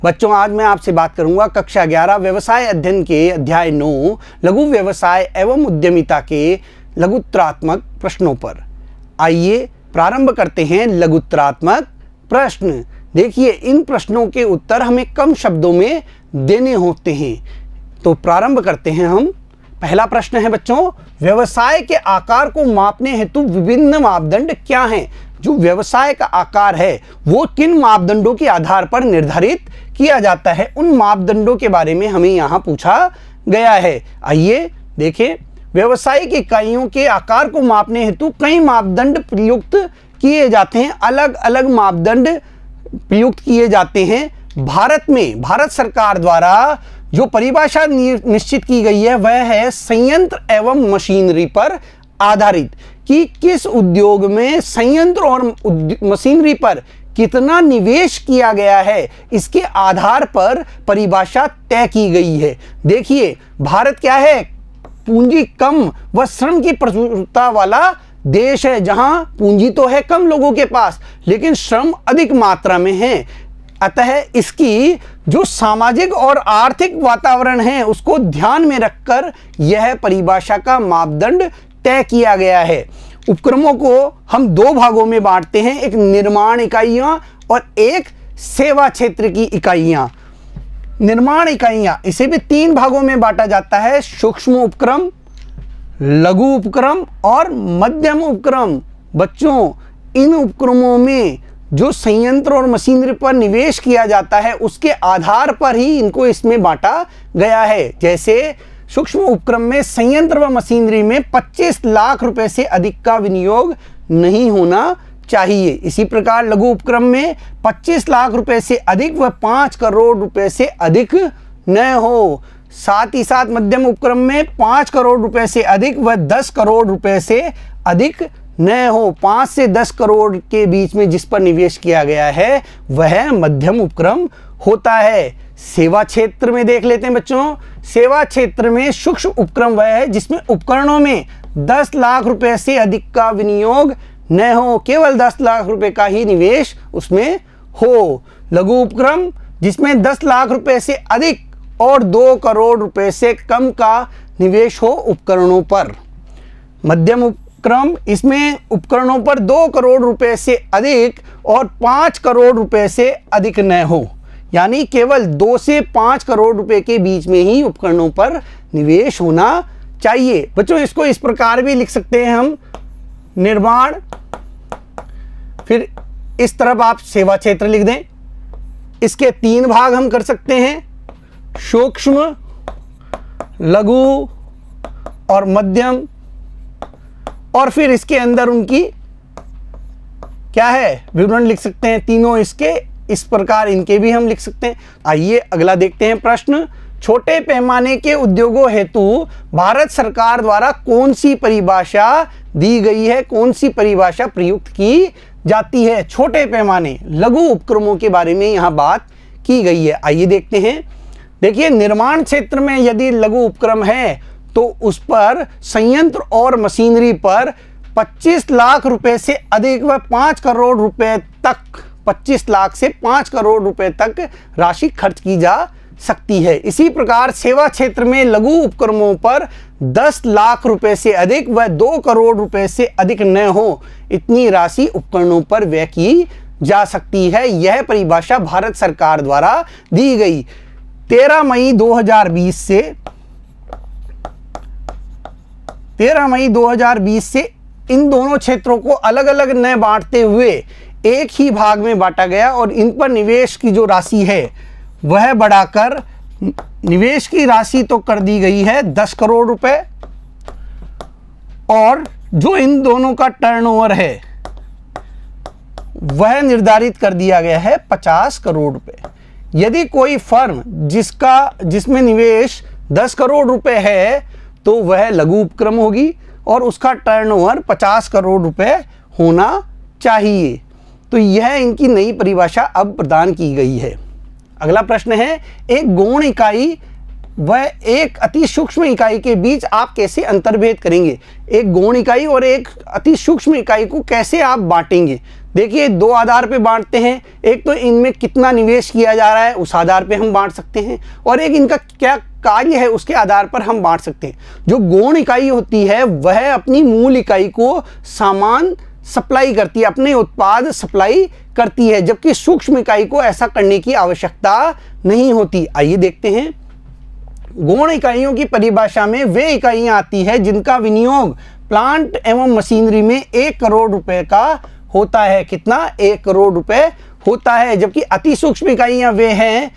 बच्चों, आज मैं आपसे बात करूंगा कक्षा 11 व्यवसाय अध्ययन के अध्याय 9 लघु व्यवसाय एवं उद्यमिता के लघुत्तरात्मक प्रश्नों पर। आइए प्रारंभ करते हैं लघुत्तरात्मक प्रश्न। देखिए, इन प्रश्नों के उत्तर हमें कम शब्दों में देने होते हैं। तो प्रारंभ करते हैं हम। पहला प्रश्न है बच्चों, व्यवसाय के आकार को मापने हेतु विभिन्न मापदंड क्या हैं? जो व्यवसाय का आकार है वो किन मापदंडों के आधार पर निर्धारित किया जाता है, उन मापदंडों के बारे में हमें यहाँ पूछा गया है। आइए देखें, व्यवसायिक इकाइयों के आकार को मापने हेतु कई मापदंड प्रयुक्त किए जाते हैं। अलग अलग मापदंड प्रयुक्त किए जाते हैं। भारत सरकार द्वारा जो परिभाषा निश्चित की गई है वह है संयंत्र एवं मशीनरी पर आधारित, कि किस उद्योग में संयंत्र और मशीनरी पर कितना निवेश किया गया है, इसके आधार पर परिभाषा तय की गई है। देखिए, भारत क्या है? पूंजी कम व श्रम की प्रचुरता वाला देश है, जहां पूंजी तो है कम लोगों के पास लेकिन श्रम अधिक मात्रा में है। अतः इसकी जो सामाजिक और आर्थिक वातावरण है उसको ध्यान में रखकर यह परिभाषा का मापदंड तय किया गया है। उपक्रमों को हम दो भागों में बांटते हैं, एक निर्माण इकाइयां और एक सेवा क्षेत्र की इकाइयां। निर्माण इकाइयां, इसे भी तीन भागों में बांटा जाता है, सूक्ष्म उपक्रम, लघु उपक्रम और मध्यम उपक्रम। बच्चों, इन उपक्रमों में जो संयंत्र और मशीनरी पर निवेश किया जाता है उसके आधार पर ही इनको इसमें बांटा गया है। जैसे सूक्ष्म उपक्रम में संयंत्र व मशीनरी में 25 लाख रुपए से अधिक का विनियोग नहीं होना चाहिए। इसी प्रकार लघु उपक्रम में 25 लाख रुपए से अधिक व 5 करोड़ रुपए से अधिक न हो। साथ ही साथ मध्यम उपक्रम में 5 करोड़ रुपए से अधिक व 10 करोड़ रुपए से अधिक न हो। 5 से 10 करोड़ के बीच में जिस पर निवेश किया गया है वह मध्यम उपक्रम होता है। सेवा क्षेत्र में देख लेते हैं बच्चों। सेवा क्षेत्र में सूक्ष्म उपक्रम वह है जिसमें उपकरणों में 10 लाख रुपए से अधिक का विनियोग न हो, केवल 10 लाख रुपए का ही निवेश उसमें हो। लघु उपक्रम जिसमें 10 लाख रुपए से अधिक और 2 करोड़ रुपए से कम का निवेश हो उपकरणों पर। मध्यम उपक्रम, इसमें उपकरणों पर 2 करोड़ रुपए से अधिक और 5 करोड़ रुपए से अधिक न हो, यानी केवल 2 से 5 करोड़ रुपए के बीच में ही उपकरणों पर निवेश होना चाहिए। बच्चों, इसको इस प्रकार भी लिख सकते हैं हम, निर्माण, फिर इस तरफ आप सेवा क्षेत्र लिख दें। इसके 3 भाग हम कर सकते हैं, सूक्ष्म, लघु और मध्यम, और फिर इसके अंदर उनकी क्या है विवरण लिख सकते हैं तीनों इसके। इस प्रकार इनके भी हम लिख सकते हैं। आइए अगला देखते हैं प्रश्न। छोटे पैमाने के उद्योगों हेतु भारत सरकार द्वारा कौन सी परिभाषा दी गई है, कौन सी परिभाषा प्रयुक्त की जाती है? छोटे पैमाने लघु उपक्रमों के बारे में यहाँ बात की गई है। आइए देखते हैं। देखिए, निर्माण क्षेत्र में यदि लघु उपक्रम है तो उस पर संयंत्र और मशीनरी पर 25 लाख रुपए से अधिक व 5 करोड़ रुपए तक, 25 लाख से 5 करोड़ रुपए तक राशि खर्च की जा सकती है। इसी प्रकार सेवा क्षेत्र में लघु उपक्रमों पर 10 लाख रुपए से अधिक व 2 करोड़ रुपए से अधिक न हो, इतनी राशि उपकरणों पर व्यय की जा सकती है। यह परिभाषा भारत सरकार द्वारा दी गई 13 मई 2020 से इन दोनों क्षेत्रों को अलग अलग न बांटते हुए एक ही भाग में बांटा गया और इन पर निवेश की जो राशि है वह बढ़ाकर निवेश की राशि तो कर दी गई है 10 करोड़ रुपए, और जो इन दोनों का टर्नओवर है वह निर्धारित कर दिया गया है 50 करोड़ रुपए। यदि कोई फर्म जिसमें निवेश 10 करोड़ रुपए है तो वह लघु उपक्रम होगी और उसका टर्नओवर 50 करोड़ रुपए होना चाहिए। तो यह इनकी नई परिभाषा अब प्रदान की गई है। अगला प्रश्न है, एक गौण इकाई व एक अति सूक्ष्म इकाई के बीच आप कैसे अंतर्भेद करेंगे? एक गौण इकाई और एक अति सूक्ष्म इकाई को कैसे आप बांटेंगे? देखिए दो आधार पे बांटते हैं, एक तो इनमें कितना निवेश किया जा रहा है उस आधार पे हम बांट सकते हैं, और एक इनका क्या कार्य है उसके आधार पर हम बांट सकते हैं। जो गौण इकाई होती है वह अपनी मूल इकाई को सामान सप्लाई करती है, अपने उत्पाद सप्लाई करती है, जबकि सूक्ष्म इकाई को ऐसा करने की आवश्यकता नहीं होती। आइए देखते हैं। गौण इकाइयों की परिभाषा में वे इकाइयां आती है जिनका विनियोग प्लांट एवं मशीनरी में 1 करोड़ रुपए का होता है। कितना? 1 करोड़ रुपए होता है। जबकि अति सूक्ष्म इकाइयां वे हैं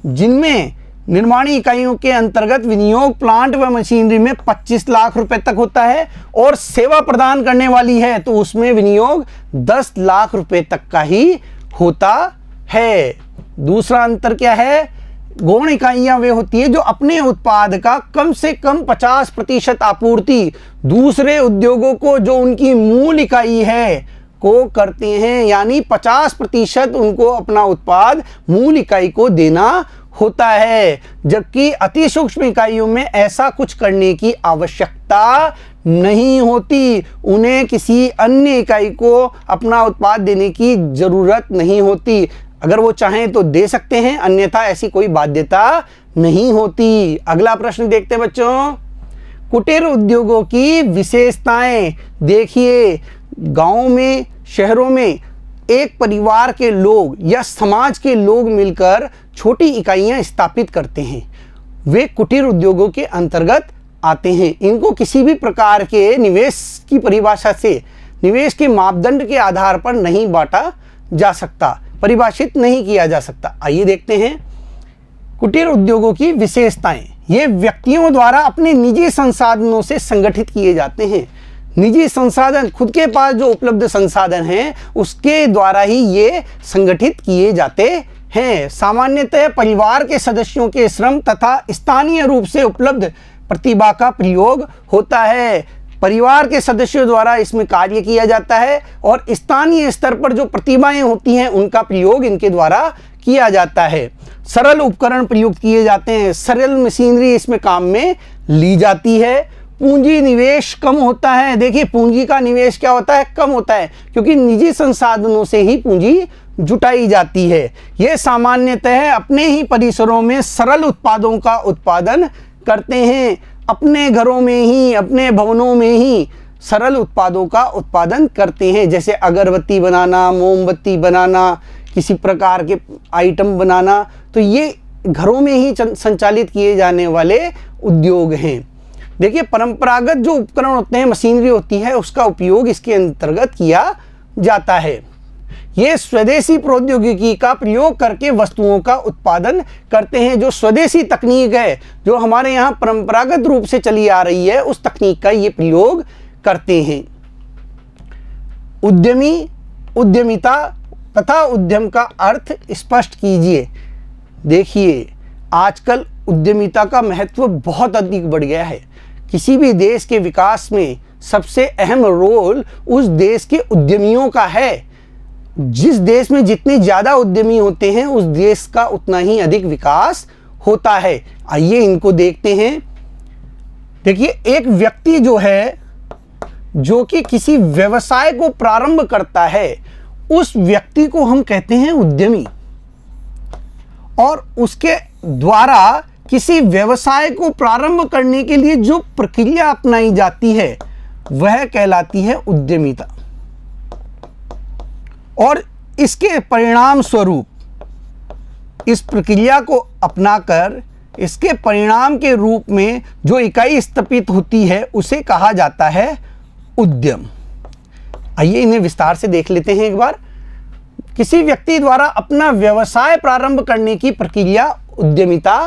जिनमें निर्माणी इकाइयों के अंतर्गत विनियोग प्लांट व मशीनरी में 25 लाख रुपए तक होता है, और सेवा प्रदान करने वाली है तो उसमें विनियोग 10 लाख रुपए तक का ही होता है। दूसरा अंतर क्या है? गौण इकाइयां वे होती है जो अपने उत्पाद का कम से कम 50% आपूर्ति दूसरे उद्योगों को जो उनकी मूल इकाई है को करते हैं, यानी 50% उनको अपना उत्पाद मूल इकाई को देना होता है। जबकि अति सूक्ष्म इकाइयों में ऐसा कुछ करने की आवश्यकता नहीं होती, उन्हें किसी अन्य इकाई को अपना उत्पाद देने की जरूरत नहीं होती। अगर वो चाहें तो दे सकते हैं, अन्यथा ऐसी कोई बाध्यता नहीं होती। अगला प्रश्न देखते हैं बच्चों। कुटीर उद्योगों की विशेषताएं देखिए। गांव में, शहरों में एक परिवार के लोग या समाज के लोग मिलकर छोटी इकाइयां स्थापित करते हैं, वे कुटीर उद्योगों के अंतर्गत आते हैं। इनको किसी भी प्रकार के निवेश की परिभाषा से, निवेश के मापदंड के आधार पर नहीं बांटा जा सकता, परिभाषित नहीं किया जा सकता। आइए देखते हैं कुटीर उद्योगों की विशेषताएं। ये व्यक्तियों द्वारा अपने निजी संसाधनों से संगठित किए जाते हैं। निजी संसाधन, खुद के पास जो उपलब्ध संसाधन हैं उसके द्वारा ही ये संगठित किए जाते हैं। सामान्यतः परिवार के सदस्यों के श्रम तथा स्थानीय रूप से उपलब्ध प्रतिभा का प्रयोग होता है। परिवार के सदस्यों द्वारा इसमें कार्य किया जाता है और स्थानीय स्तर पर जो प्रतिभाएं होती हैं उनका प्रयोग इनके द्वारा किया जाता है। सरल उपकरण प्रयुक्त किए जाते हैं, सरल मशीनरी इसमें काम में ली जाती है। पूंजी निवेश कम होता है। देखिए पूंजी का निवेश क्या होता है? कम होता है, क्योंकि निजी संसाधनों से ही पूंजी जुटाई जाती है। ये सामान्यतः अपने ही परिसरों में सरल उत्पादों का उत्पादन करते हैं, अपने घरों में ही, अपने भवनों में ही सरल उत्पादों का उत्पादन करते हैं, जैसे अगरबत्ती बनाना, मोमबत्ती बनाना, किसी प्रकार के आइटम बनाना। तो ये घरों में ही संचालित किए जाने वाले उद्योग हैं। देखिए परंपरागत जो उपकरण होते हैं, मशीनरी होती है, उसका उपयोग इसके अंतर्गत किया जाता है। ये स्वदेशी प्रौद्योगिकी का प्रयोग करके वस्तुओं का उत्पादन करते हैं। जो स्वदेशी तकनीक है, जो हमारे यहाँ परंपरागत रूप से चली आ रही है, उस तकनीक का ये प्रयोग करते हैं। उद्यमी, उद्यमिता तथा उद्यम का अर्थ स्पष्ट कीजिए। देखिए आजकल उद्यमिता का महत्व बहुत अधिक बढ़ गया है। किसी भी देश के विकास में सबसे अहम रोल उस देश के उद्यमियों का है। जिस देश में जितने ज़्यादा उद्यमी होते हैं उस देश का उतना ही अधिक विकास होता है। आइए इनको देखते हैं। देखिए एक व्यक्ति जो है, जो कि किसी व्यवसाय को प्रारंभ करता है, उस व्यक्ति को हम कहते हैं उद्यमी, और उसके द्वारा किसी व्यवसाय को प्रारंभ करने के लिए जो प्रक्रिया अपनाई जाती है वह कहलाती है उद्यमिता। और इसके परिणाम स्वरूप इस प्रक्रिया को अपनाकर इसके परिणाम के रूप में जो इकाई स्थापित होती है उसे कहा जाता है उद्यम। आइए इन्हें विस्तार से देख लेते हैं एक बार। किसी व्यक्ति द्वारा अपना व्यवसाय प्रारंभ करने की प्रक्रिया उद्यमिता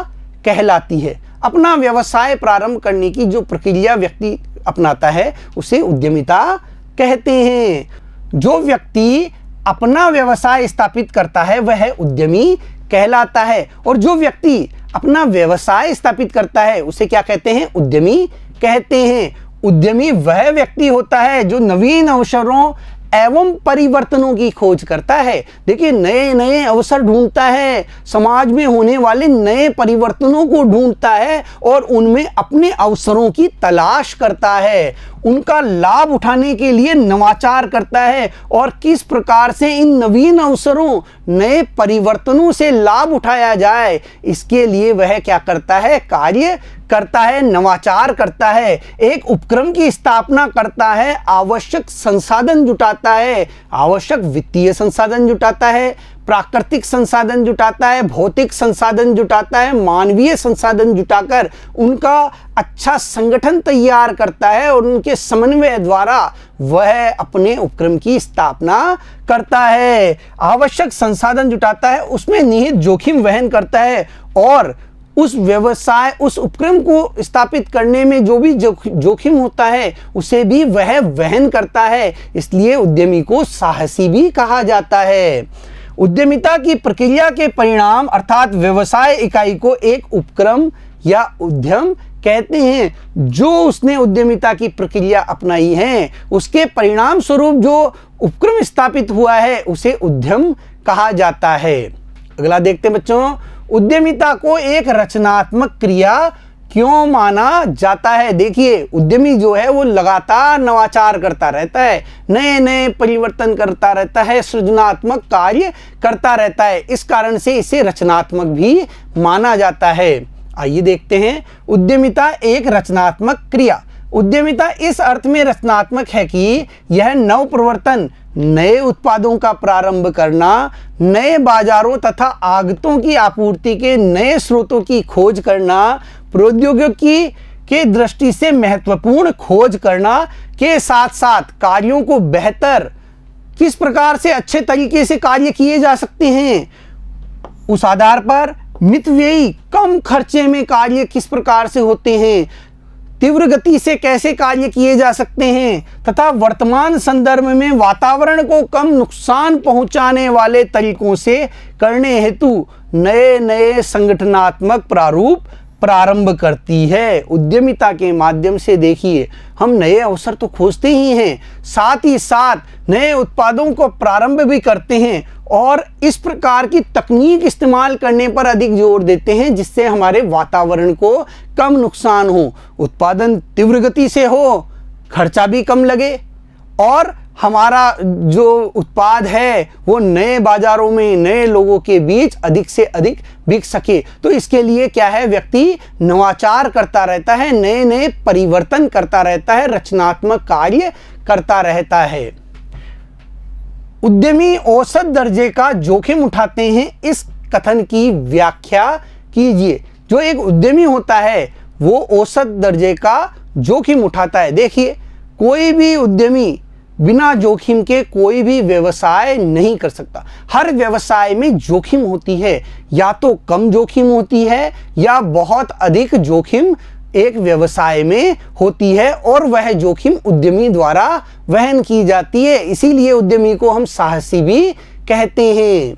कहलाती है। अपना व्यवसाय प्रारंभ करने की जो प्रक्रिया व्यक्ति अपनाता है उसे उद्यमिता कहते हैं। जो व्यक्ति अपना व्यवसाय स्थापित करता है वह उद्यमी कहलाता है, और जो व्यक्ति अपना व्यवसाय स्थापित करता है उसे क्या कहते हैं? उद्यमी कहते हैं। उद्यमी वह व्यक्ति होता है जो नवीन अवसरों एवं परिवर्तनों की खोज करता है। देखिए, नए नए अवसर ढूंढता है, समाज में होने वाले नए परिवर्तनों को ढूंढता है और उनमें अपने अवसरों की तलाश करता है, उनका लाभ उठाने के लिए नवाचार करता है और किस प्रकार से इन नवीन अवसरों, नए परिवर्तनों से लाभ उठाया जाए, इसके लिए वह क्या करता है? कार्य करता है, नवाचार करता है, एक उपक्रम की स्थापना करता है, आवश्यक संसाधन जुटाता है, आवश्यक वित्तीय संसाधन जुटाता है, प्राकृतिक संसाधन जुटाता है, भौतिक संसाधन जुटाता है, मानवीय संसाधन जुटाकर उनका अच्छा संगठन तैयार करता है और उनके समन्वय द्वारा वह अपने उपक्रम की स्थापना करता है। आवश्यक संसाधन जुटाता है, उसमें निहित जोखिम वहन करता है और उस व्यवसाय, उस उपक्रम को स्थापित करने में जो भी जोखिम होता है उसे भी वह वहन करता है। इसलिए उद्यमी को साहसी भी कहा जाता है। उद्यमिता की प्रक्रिया के परिणाम अर्थात व्यवसाय इकाई को एक उपक्रम या उद्यम कहते हैं। जो उसने उद्यमिता की प्रक्रिया अपनाई है उसके परिणाम स्वरूप जो उपक्रम स्थापित हुआ है उसे उद्यम कहा जाता है। अगला देखते हैं बच्चों, उद्यमिता को एक रचनात्मक क्रिया क्यों माना जाता है? देखिए, उद्यमी जो है वो लगातार नवाचार करता रहता है, नए नए परिवर्तन करता रहता है, सृजनात्मक कार्य करता रहता है, इस कारण से इसे रचनात्मक भी माना जाता है। आइए देखते हैं, उद्यमिता एक रचनात्मक क्रिया। उद्यमिता इस अर्थ में रचनात्मक है कि यह नव प्रवर्तन, नए उत्पादों का प्रारंभ करना, नए बाजारों तथा आगतों की आपूर्ति के नए स्रोतों की खोज करना, प्रौद्योगिकी के दृष्टि से महत्वपूर्ण खोज करना के साथ साथ कार्यों को बेहतर, किस प्रकार से अच्छे तरीके से कार्य किए जा सकते हैं, उस आधार पर मितव्ययी कम खर्चे में कार्य किस प्रकार से होते हैं, तीव्र गति से कैसे कार्य किए जा सकते हैं तथा वर्तमान संदर्भ में वातावरण को कम नुकसान पहुंचाने वाले तरीकों से करने हेतु नए नए संगठनात्मक प्रारूप प्रारंभ करती है। उद्यमिता के माध्यम से देखिए, हम नए अवसर तो खोजते ही हैं, साथ ही साथ नए उत्पादों को प्रारंभ भी करते हैं और इस प्रकार की तकनीक इस्तेमाल करने पर अधिक जोर देते हैं जिससे हमारे वातावरण को कम नुकसान हो, उत्पादन तीव्र गति से हो, खर्चा भी कम लगे और हमारा जो उत्पाद है वो नए बाजारों में नए लोगों के बीच अधिक से अधिक बिक सके। तो इसके लिए क्या है, व्यक्ति नवाचार करता रहता है, नए नए परिवर्तन करता रहता है, रचनात्मक कार्य करता रहता है। उद्यमी औसत दर्जे का जोखिम उठाते हैं, इस कथन की व्याख्या कीजिए। जो एक उद्यमी होता है वो औसत दर्जे का जोखिम उठाता है। देखिए, कोई भी उद्यमी बिना जोखिम के कोई भी व्यवसाय नहीं कर सकता। हर व्यवसाय में जोखिम होती है, या तो कम जोखिम होती है या बहुत अधिक जोखिम एक व्यवसाय में होती है और वह जोखिम उद्यमी द्वारा वहन की जाती है। इसीलिए उद्यमी को हम साहसी भी कहते हैं।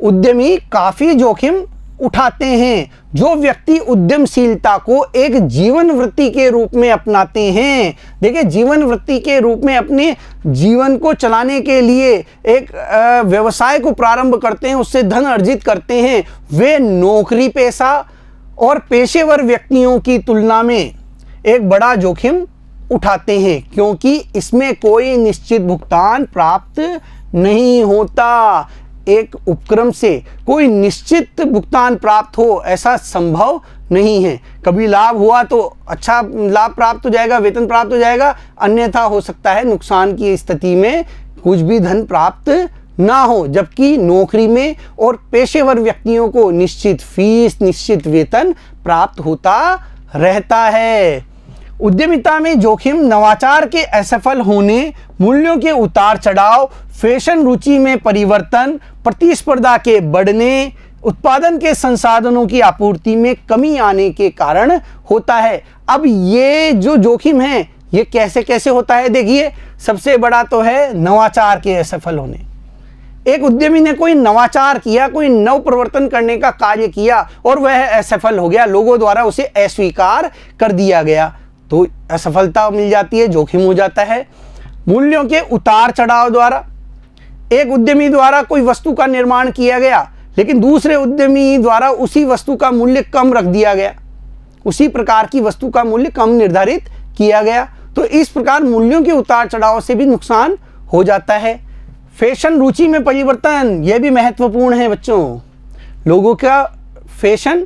उद्यमी काफी जोखिम उठाते हैं। जो व्यक्ति उद्यमशीलता को एक जीवन वृत्ति के रूप में अपनाते हैं, देखिए, जीवन वृत्ति के रूप में अपने जीवन को चलाने के लिए एक व्यवसाय को प्रारंभ करते हैं, उससे धन अर्जित करते हैं, वे नौकरी पेशा और पेशेवर व्यक्तियों की तुलना में एक बड़ा जोखिम उठाते हैं, क्योंकि इसमें कोई निश्चित भुगतान प्राप्त नहीं होता। एक उपक्रम से कोई निश्चित भुगतान प्राप्त हो ऐसा संभव नहीं है। कभी लाभ हुआ तो अच्छा लाभ प्राप्त हो जाएगा, वेतन प्राप्त हो जाएगा, अन्यथा हो सकता है नुकसान की स्थिति में कुछ भी धन प्राप्त ना हो। जबकि नौकरी में और पेशेवर व्यक्तियों को निश्चित फीस, निश्चित वेतन प्राप्त होता रहता है। उद्यमिता में जोखिम नवाचार के असफल होने, मूल्यों के उतार चढ़ाव, फैशन रुचि में परिवर्तन, प्रतिस्पर्धा के बढ़ने, उत्पादन के संसाधनों की आपूर्ति में कमी आने के कारण होता है। अब ये जो जोखिम है ये कैसे कैसे होता है, देखिए, सबसे बड़ा तो है नवाचार के असफल होने। एक उद्यमी ने कोई नवाचार किया, कोई नव प्रवर्तन करने का कार्य किया और वह असफल हो गया, लोगों द्वारा उसे अस्वीकार कर दिया गया, तो असफलता मिल जाती है, जोखिम हो जाता है। मूल्यों के उतार चढ़ाव द्वारा। एक उद्यमी द्वारा कोई वस्तु का निर्माण किया गया, लेकिन दूसरे उद्यमी द्वारा उसी वस्तु का मूल्य कम रख दिया गया, उसी प्रकार की वस्तु का मूल्य कम निर्धारित किया गया। तो इस प्रकार मूल्यों के उतार चढ़ाव से भी नुकसान हो जाता है। फैशन रुचि में परिवर्तन, यह भी महत्वपूर्ण है बच्चों। लोगों का फैशन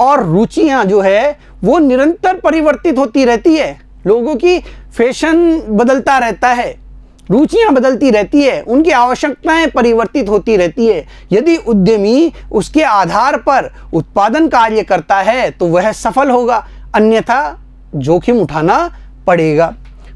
और रुचियां जो है वो निरंतर परिवर्तित होती रहती है। लोगों की फैशन बदलता रहता है, रुचियां बदलती रहती है, उनकी आवश्यकताएं परिवर्तित होती रहती है। यदि उद्यमी उसके आधार पर उत्पादन कार्य करता है तो वह सफल होगा, अन्यथा जोखिम उठाना पड़ेगा।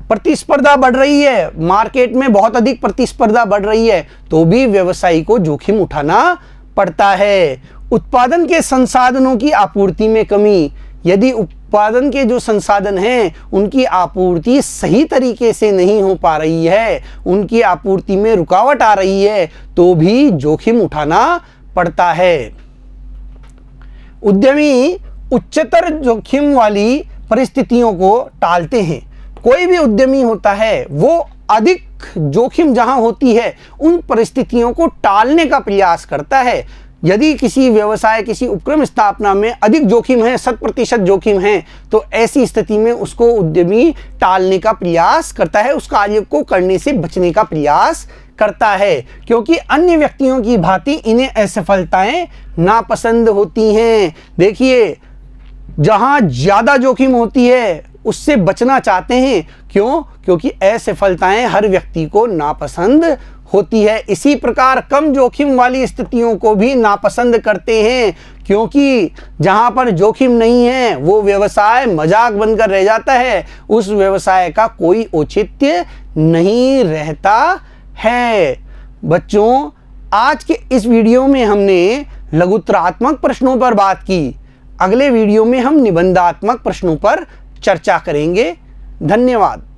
प्रतिस्पर्धा बढ़ रही है, मार्केट में बहुत अधिक प्रतिस्पर्धा बढ़ रही है, तो भी व्यवसायी को जोखिम उठाना पड़ता है। उत्पादन के संसाधनों की आपूर्ति में कमी, यदि उत्पादन के जो संसाधन हैं उनकी आपूर्ति सही तरीके से नहीं हो पा रही है, उनकी आपूर्ति में रुकावट आ रही है, तो भी जोखिम उठाना पड़ता है। उद्यमी उच्चतर जोखिम वाली परिस्थितियों को टालते हैं। कोई भी उद्यमी होता है वो अधिक जोखिम जहां होती है उन परिस्थितियों को टालने का प्रयास करता है। यदि किसी व्यवसाय, किसी उपक्रम स्थापना में अधिक जोखिम है, 100% जोखिम है, तो ऐसी स्थिति में उसको उद्यमी टालने का प्रयास करता है, उस कार्य को करने से बचने का प्रयास करता है, क्योंकि अन्य व्यक्तियों की भांति इन्हें असफलताएं नापसंद होती हैं। देखिए, जहां ज़्यादा जोखिम होती है उससे बचना चाहते हैं। क्यों? क्योंकि असफलताएं हर व्यक्ति को नापसंद होती है। इसी प्रकार कम जोखिम वाली स्थितियों को भी नापसंद करते हैं, क्योंकि जहां पर जोखिम नहीं है वो व्यवसाय मजाक बनकर रह जाता है, उस व्यवसाय का कोई औचित्य नहीं रहता है। बच्चों, आज के इस वीडियो में हमने लघुत्तरात्मक प्रश्नों पर बात की। अगले वीडियो में हम निबंधात्मक प्रश्नों पर चर्चा करेंगे। धन्यवाद।